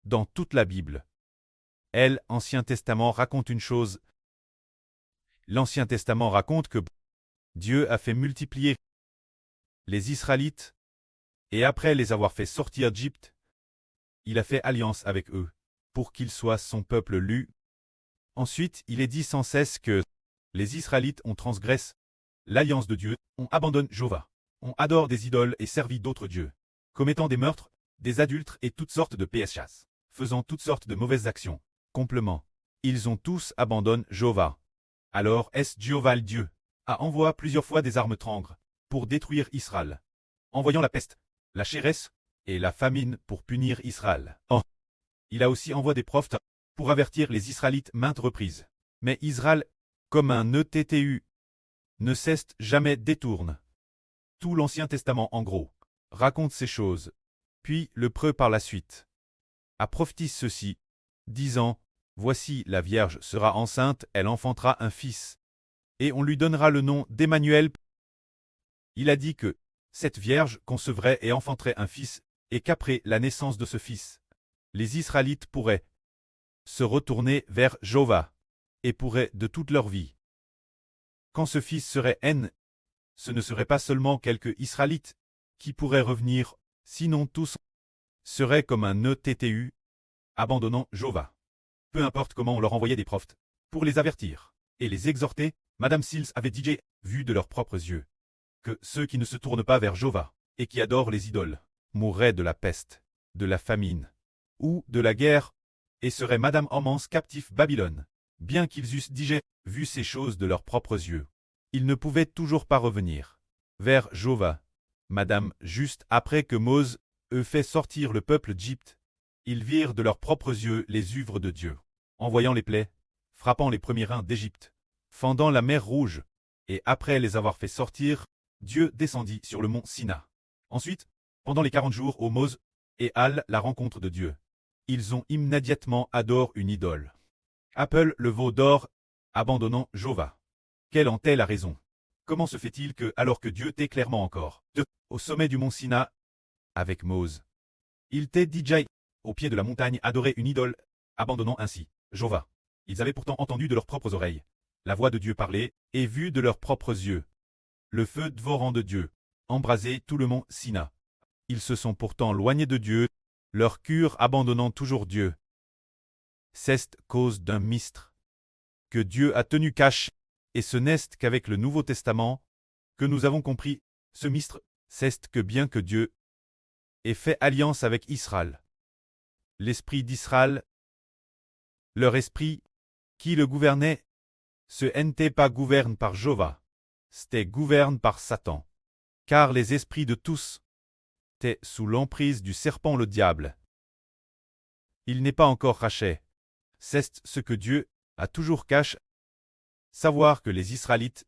dans toute la Bible. L'Ancien Testament raconte une chose. L'Ancien Testament raconte que Dieu a fait multiplier les Israélites, et après les avoir fait sortir d'Égypte, il a fait alliance avec eux, pour qu'ils soient son peuple lu. Ensuite, il est dit sans cesse que les Israélites ont transgressé l'alliance de Dieu, on abandonne Jéhovah, on adore des idoles et servit d'autres dieux, commettant des meurtres, des adultères et toutes sortes de péchés, faisant toutes sortes de mauvaises actions. Complément. Ils ont tous abandonné Jéhovah. Alors est-ce Jéhovah le Dieu a envoyé plusieurs fois des armes trangres pour détruire Israël, envoyant la peste, la chéresse et la famine pour punir Israël. Il a aussi envoyé des prophètes pour avertir les Israélites maintes reprises. Mais Israël, comme un ETTU, ne cesse jamais détourne. Tout l'Ancien Testament, en gros, raconte ces choses. Puis le preux par la suite a prophétisé ceci, disant, « Voici la Vierge sera enceinte, elle enfantera un fils, et on lui donnera le nom d'Emmanuel. » Il a dit que cette Vierge concevrait et enfanterait un fils, et qu'après la naissance de ce fils, les Israélites pourraient se retourner vers Jéhovah, et pourraient de toute leur vie. Quand ce fils serait ce ne serait pas seulement quelques Israélites qui pourraient revenir, sinon tous seraient comme un ETTU, abandonnant Jéhovah. Peu importe comment on leur envoyait des prophètes, pour les avertir et les exhorter, Madame Sills avait dit, vu de leurs propres yeux, que ceux qui ne se tournent pas vers Jéhovah et qui adorent les idoles mourraient de la peste, de la famine ou de la guerre, et seraient Madame Homance captifs Babylone. Bien qu'ils eussent vu ces choses de leurs propres yeux, ils ne pouvaient toujours pas revenir vers Jéhovah. Madame, juste après que Mose eut fait sortir le peuple d'Égypte, ils virent de leurs propres yeux les œuvres de Dieu, en voyant les plaies, frappant les premiers reins d'Égypte, fendant la mer Rouge, et après les avoir fait sortir, Dieu descendit sur le mont Sina. Ensuite, pendant les 40 jours au Mose et Al la rencontre de Dieu, ils ont immédiatement adoré une idole. Apple le veau d'or, abandonnant Jéhovah. Quelle en est la raison? Comment se fait-il que, alors que Dieu t'est clairement encore, au sommet du mont Sina, avec Mose, il t'est dit au pied de la montagne adorer une idole, abandonnant ainsi Jéhovah. Ils avaient pourtant entendu de leurs propres oreilles la voix de Dieu parler, et vu de leurs propres yeux le feu dévorant de Dieu embraser tout le mont Sina. Ils se sont pourtant loignés de Dieu, leur cœur abandonnant toujours Dieu. C'est cause d'un mystère que Dieu a tenu caché, et ce n'est qu'avec le Nouveau Testament que nous avons compris ce mystère. C'est que bien que Dieu ait fait alliance avec Israël, l'esprit d'Israël, leur esprit, qui le gouvernait, ce n'était pas gouverné par Jéhovah, c'était gouverné par Satan. Car les esprits de tous étaient sous l'emprise du serpent le diable. Il n'est pas encore raché. C'est ce que Dieu a toujours caché. Savoir que les Israélites,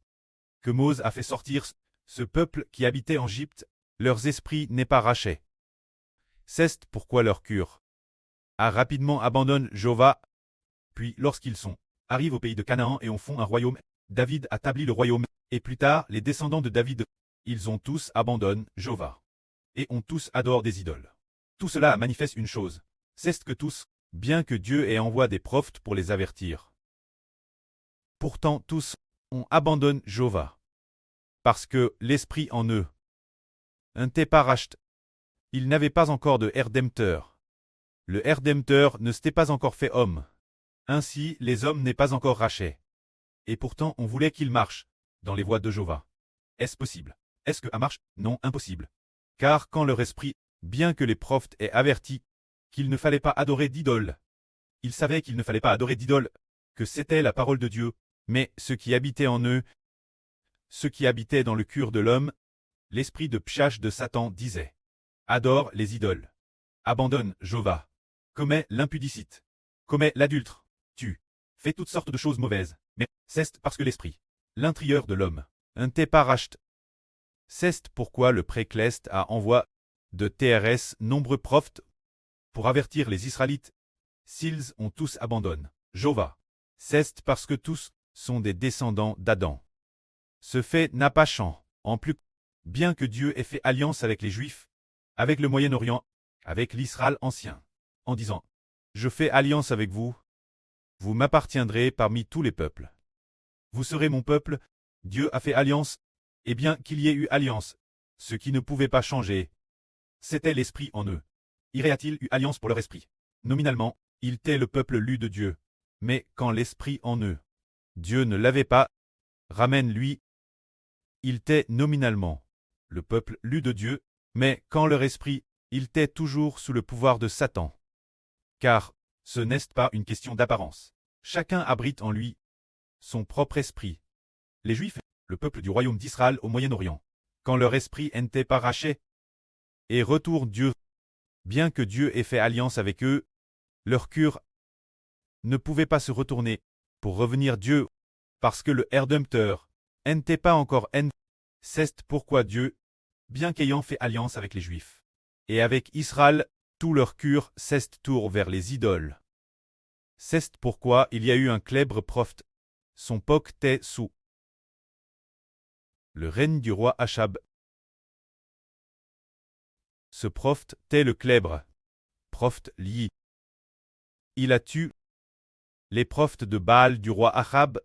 que Mose a fait sortir, ce peuple qui habitait en Égypte, leurs esprits n'est pas raché. C'est pourquoi leur cœur a rapidement abandonné Jéhovah. Puis lorsqu'ils arrivent au pays de Canaan et ont font un royaume, David a établi le royaume, et plus tard les descendants de David, ils ont tous abandonné Jéhovah, et ont tous adoré des idoles. Tout cela manifeste une chose, c'est que tous, bien que Dieu ait envoyé des prophètes pour les avertir, pourtant tous ont abandonné Jéhovah, parce que l'esprit en eux n'était pas racheté. Ils n'avaient pas encore de Rédempteur. Le Rédempteur ne s'était pas encore fait homme. Ainsi, les hommes n'est pas encore rachetés. Et pourtant, on voulait qu'ils marchent dans les voies de Jéhovah. Est-ce possible? Est-ce que ça marche? Non, impossible. Car quand leur esprit, bien que les prophètes aient averti qu'il ne fallait pas adorer d'idole, ils savaient qu'il ne fallait pas adorer d'idole, que c'était la parole de Dieu, mais ce qui habitait en eux, ce qui habitait dans le cœur de l'homme, l'esprit de Pshach de Satan disait, adore les idoles, abandonne Jéhovah, commets l'impudicite, commets l'adultère, tue, fais toutes sortes de choses mauvaises, mais c'est parce que l'esprit, l'intérieur de l'homme, n'était pas racheté. C'est pourquoi le Précleste a envoyé de TRS nombreux prophètes pour avertir les Israélites. S'ils ont tous abandonné Jéhovah, c'est parce que tous sont des descendants d'Adam. Ce fait n'a pas changé. En plus, bien que Dieu ait fait alliance avec les Juifs, avec le Moyen-Orient, avec l'Israël ancien, en disant Je fais alliance avec vous. Vous m'appartiendrez parmi tous les peuples. Vous serez mon peuple. Dieu a fait alliance. Et bien qu'il y ait eu alliance, ce qui ne pouvait pas changer, c'était l'esprit en eux. Irait-il eu alliance pour leur esprit? Nominalement, il était le peuple lu de Dieu. Mais quand l'esprit en eux, Dieu ne l'avait pas, ramène lui, il était nominalement le peuple lu de Dieu, mais quand leur esprit, il était toujours sous le pouvoir de Satan. Car ce n'est pas une question d'apparence. Chacun abrite en lui son propre esprit. Les Juifs, le peuple du royaume d'Israël au Moyen-Orient, quand leur esprit n'était pas raché, et retourne Dieu, bien que Dieu ait fait alliance avec eux, leur cœur ne pouvait pas se retourner pour revenir Dieu, parce que le Rédempteur n'était pas encore en. C'est pourquoi Dieu, bien qu'ayant fait alliance avec les Juifs, et avec Israël, tout leur cœur s'est tourné vers les idoles. C'est pourquoi il y a eu un célèbre prophète, son poc était sous le règne du roi Achab. Ce prophète était le célèbre prophète Li. Il a tué les prophètes de Baal du roi Achab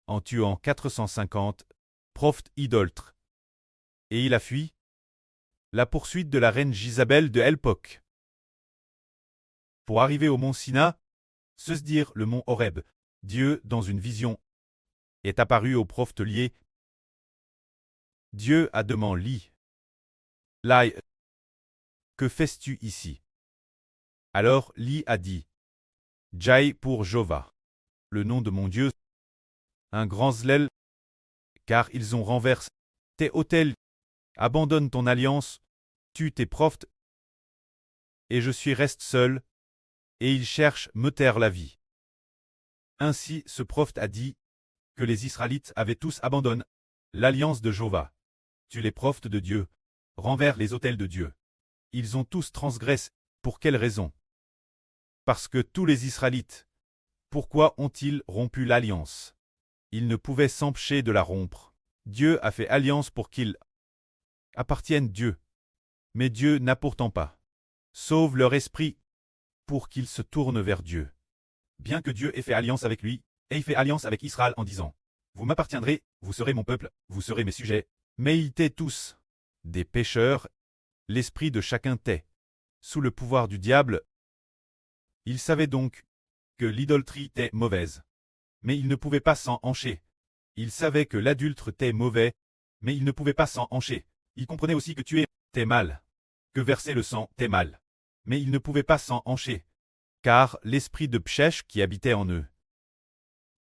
en tuant 450 prophètes idolâtres. Et il a fui la poursuite de la reine Jizabel de Elpoc. Pour arriver au mont Sina, se dire le mont Horeb, Dieu, dans une vision, est apparu au prophète Li. Dieu a demandé Li. Lai, que fais-tu ici? Alors Li a dit, Jai pour Jova, le nom de mon Dieu, un grand zèle, car ils ont renversé tes autels, abandonne ton alliance, tue tes prophètes, et je suis reste seul, et ils cherchent me taire la vie. Ainsi ce prophète a dit que les Israélites avaient tous abandonné l'alliance de Jova. Tue les prophètes de Dieu, renverse les autels de Dieu. Ils ont tous transgressé. Pour quelle raison? Parce que tous les Israélites, pourquoi ont-ils rompu l'alliance? Ils ne pouvaient s'empêcher de la rompre. Dieu a fait alliance pour qu'ils appartiennent Dieu. Mais Dieu n'a pourtant pas sauve leur esprit pour qu'ils se tournent vers Dieu. Bien que Dieu ait fait alliance avec lui, et ait fait alliance avec Israël en disant, vous m'appartiendrez, vous serez mon peuple, vous serez mes sujets. Mais ils étaient tous des pécheurs, l'esprit de chacun était sous le pouvoir du diable. Ils savaient donc que l'idolâtrie était mauvaise, mais ils ne pouvaient pas s'en empêcher. Ils savaient que l'adultère était mauvais, mais ils ne pouvaient pas s'en empêcher. Ils comprenaient aussi que tuer était mal, que verser le sang était mal, mais ils ne pouvaient pas s'en empêcher, car l'esprit de Pshech qui habitait en eux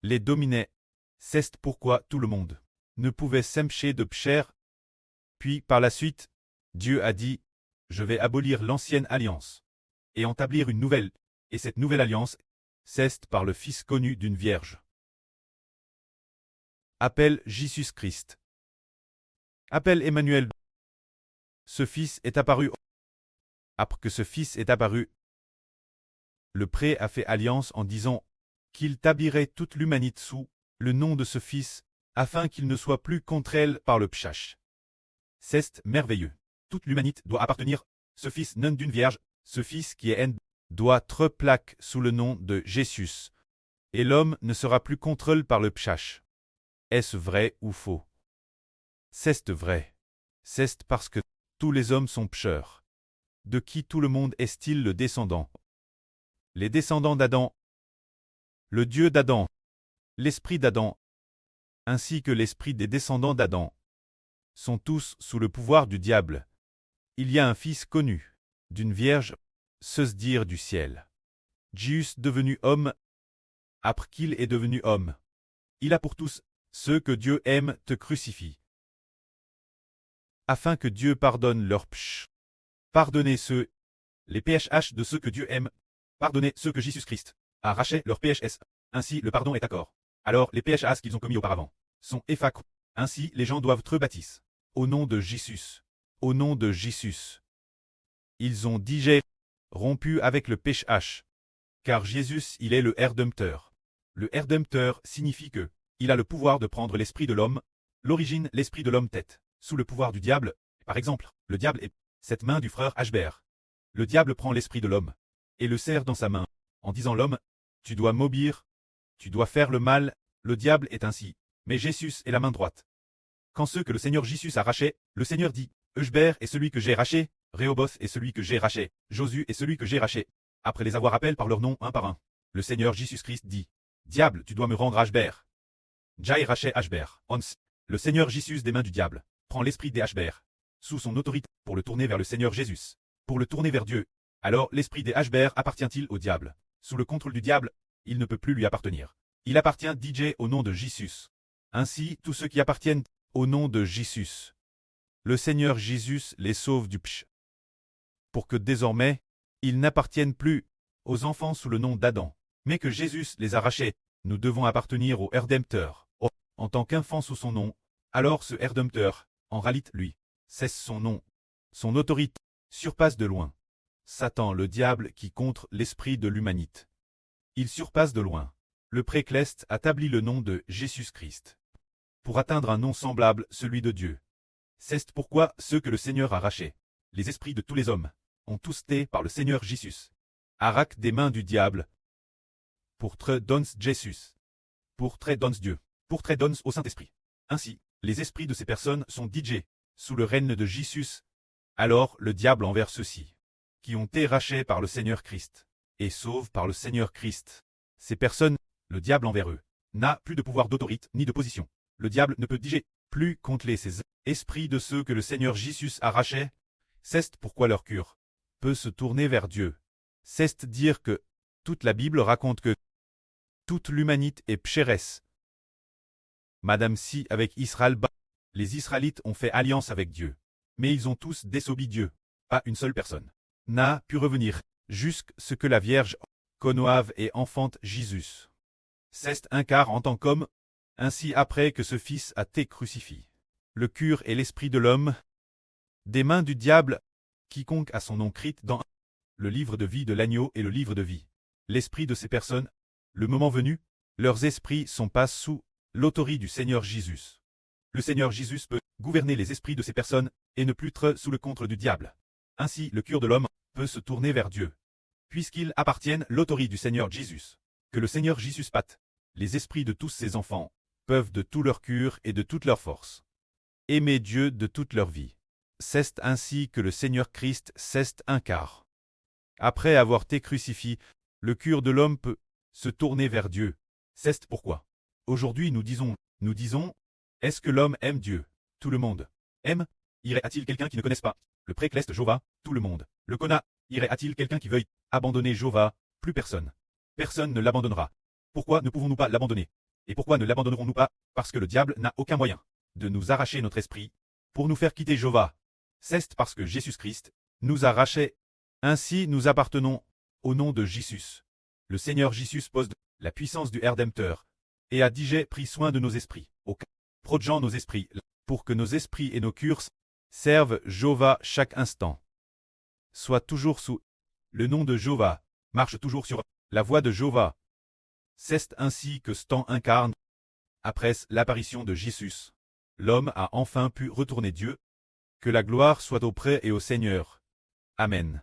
les dominait. C'est pourquoi tout le monde ne pouvait s'empêcher de pécher. Puis par la suite, Dieu a dit, je vais abolir l'ancienne alliance et établir une nouvelle, et cette nouvelle alliance, c'est par le Fils connu d'une vierge. Appelle Jésus-Christ. Appelle Emmanuel. Ce Fils est apparu. Après que ce Fils est apparu, le Prêtre a fait alliance en disant qu'il établirait toute l'humanité sous le nom de ce Fils, afin qu'il ne soit plus contre elle par le Pshach. C'est merveilleux. Toute l'humanité doit appartenir, ce Fils non d'une vierge, ce Fils qui est haine, doit être plaqué sous le nom de Jésus. Et l'homme ne sera plus contrôlé par le Pshach. Est-ce vrai ou faux? C'est vrai. C'est parce que tous les hommes sont pécheurs. De qui tout le monde est-il le descendant? Les descendants d'Adam, le Dieu d'Adam, l'esprit d'Adam, ainsi que l'esprit des descendants d'Adam, sont tous sous le pouvoir du diable. Il y a un fils connu, d'une vierge, se dire du ciel. Jésus devenu homme, après qu'il est devenu homme. Il a pour tous, ceux que Dieu aime te crucifient. Afin que Dieu pardonne leurs péchés. Pardonnez ceux, les PHH de ceux que Dieu aime. Pardonnez ceux que Jésus-Christ a racheté leurs PHS. Ainsi le pardon est accord. Alors les PHS qu'ils ont commis auparavant sont effacrés. Ainsi les gens doivent te baptiser. Au nom de Jésus. Au nom de Jésus. Ils ont digéré, rompu avec le PHH. Car Jésus, il est le Rédempteur. Le Rédempteur signifie que il a le pouvoir de prendre l'esprit de l'homme. L'origine, l'esprit de l'homme tête, sous le pouvoir du diable. Par exemple, le diable est cette main du frère Ashbert. Le diable prend l'esprit de l'homme et le serre dans sa main, en disant l'homme, tu dois m'obéir, tu dois faire le mal, le diable est ainsi. Mais Jésus est la main droite. Quand ceux que le Seigneur Jésus a rachés, le Seigneur dit, Echbert est celui que j'ai raché, Rehoboth est celui que j'ai raché, Josué est celui que j'ai raché. Après les avoir appelés par leur nom un par un, le Seigneur Jésus-Christ dit, Diable, tu dois me rendre Echbert. Jai raché Echbert. Ons. Le Seigneur Jésus des mains du diable prend l'esprit des Echbert sous son autorité pour le tourner vers le Seigneur Jésus, pour le tourner vers Dieu. Alors l'esprit des Echbert appartient-il au diable? Sous le contrôle du diable, il ne peut plus lui appartenir. Il appartient DJ au nom de Jésus. Ainsi, tous ceux qui appartiennent au nom de Jésus. Le Seigneur Jésus les sauve du pch. Pour que désormais, ils n'appartiennent plus aux enfants sous le nom d'Adam, mais que Jésus les a rachés. Nous devons appartenir au Rédempteur, en tant qu'enfant sous son nom. Alors ce Rédempteur, en réalité lui, cesse son nom. Son autorité surpasse de loin Satan le diable qui contre l'esprit de l'humanité. Il surpasse de loin. Le Précleste établit le nom de Jésus-Christ pour atteindre un nom semblable, celui de Dieu. C'est pourquoi ceux que le Seigneur a rachés, les esprits de tous les hommes, ont tous été par le Seigneur Jésus. Arac des mains du diable. Pour très dons Jésus. Pour très dons Dieu. Pour très dons au Saint-Esprit. Ainsi, les esprits de ces personnes sont DJ, sous le règne de Jésus. Alors le diable envers ceux-ci, qui ont été rachés par le Seigneur Christ, et sauvent par le Seigneur Christ. Ces personnes, le diable envers eux, n'a plus de pouvoir d'autorité ni de position. Le diable ne peut diger plus contre ces esprits de ceux que le Seigneur Jésus a rachés. C'est pourquoi leur cure peut se tourner vers Dieu. C'est dire que toute la Bible raconte que toute l'humanité est pécheresse. Madame si avec Israël, les Israélites ont fait alliance avec Dieu. Mais ils ont tous désobéi Dieu. Pas une seule personne n'a pu revenir jusqu'à ce que la Vierge conçoive et enfante Jésus. C'est un quart en tant qu'homme, ainsi après que ce Fils a été crucifié. Le cœur et l'esprit de l'homme, des mains du diable, quiconque a son nom écrit dans le livre de vie de l'agneau et le livre de vie. L'esprit de ces personnes, le moment venu, leurs esprits sont pas sous l'autorité du Seigneur Jésus. Le Seigneur Jésus peut gouverner les esprits de ces personnes et ne plus être sous le contrôle du diable. Ainsi, le cœur de l'homme peut se tourner vers Dieu, puisqu'ils appartiennent l'autorité du Seigneur Jésus. Que le Seigneur Jésus patte. Les esprits de tous ses enfants peuvent de tout leur cœur et de toute leur force aimer Dieu de toute leur vie. C'est ainsi que le Seigneur Christ c'est un quart. Après avoir été crucifié, le cœur de l'homme peut se tourner vers Dieu. C'est pourquoi aujourd'hui nous disons, est-ce que l'homme aime Dieu? Tout le monde aime. Irait-il quelqu'un qui ne connaisse pas le Précleste Jéhovah? Tout le monde le connaît. Irait-il quelqu'un qui veuille abandonner Jéhovah? Plus personne. Personne ne l'abandonnera. Pourquoi ne pouvons-nous pas l'abandonner? Et pourquoi ne l'abandonnerons-nous pas? Parce que le diable n'a aucun moyen de nous arracher notre esprit pour nous faire quitter Jéhovah. C'est parce que Jésus-Christ nous a rachés. Ainsi nous appartenons au nom de Jésus. Le Seigneur Jésus pose la puissance du Rédempteur et a déjà pris soin de nos esprits, protégeant nos esprits, pour que nos esprits et nos cœurs servent Jéhovah chaque instant. Soit toujours sous le nom de Jéhovah, marche toujours sur la voie de Jéhovah. C'est ainsi que ce temps incarne. Après l'apparition de Jésus, l'homme a enfin pu retourner Dieu. Que la gloire soit auprès et au Seigneur. Amen.